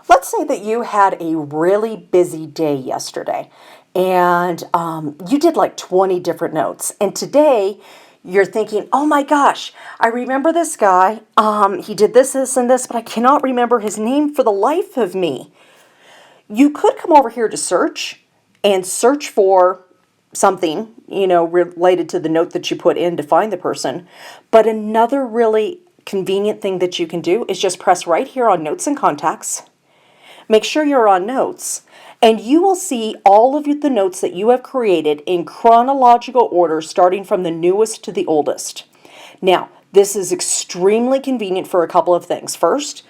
let's say that you had a really busy day yesterday and you did like 20 different notes. And today you're thinking, oh my gosh, I remember this guy. He did this, this, and this, but I cannot remember his name for the life of me. You could come over here to search and search for something, related to the note that you put in to find the person. But another really convenient thing that you can do is just press right here on Notes and Contacts. Make sure you're on Notes, and you will see all of the notes that you have created in chronological order, starting from the newest to the oldest. Now, this is extremely convenient for a couple of things. First,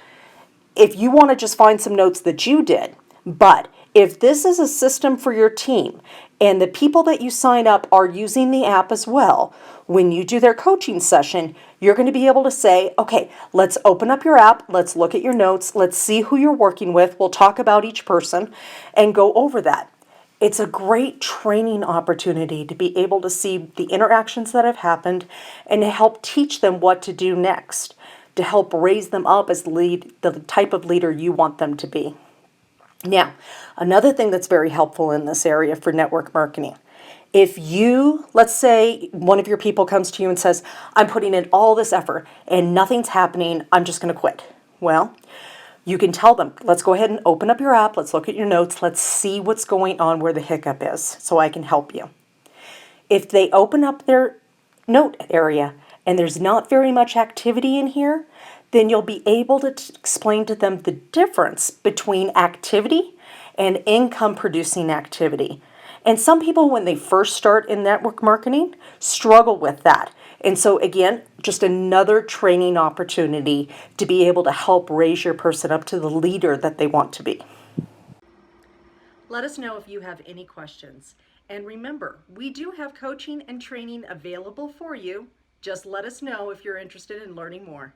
if you want to just find some notes that you did, but if this is a system for your team and the people that you sign up are using the app as well, when you do their coaching session, you're going to be able to say, okay, let's open up your app, let's look at your notes, let's see who you're working with, we'll talk about each person and go over that. It's a great training opportunity to be able to see the interactions that have happened and to help teach them what to do next, to help raise them up as the type of leader you want them to be. Now, another thing that's very helpful in this area for network marketing, if you, let's say one of your people comes to you and says, I'm putting in all this effort and nothing's happening, I'm just going to quit. Well, you can tell them, let's go ahead and open up your app, let's look at your notes, let's see what's going on where the hiccup is so I can help you. If they open up their note area and there's not very much activity in here, then you'll be able to explain to them the difference between activity and income producing activity. And some people, when they first start in network marketing, struggle with that. And so again, just another training opportunity to be able to help raise your person up to the leader that they want to be. Let us know if you have any questions. And remember, we do have coaching and training available for you. Just let us know if you're interested in learning more.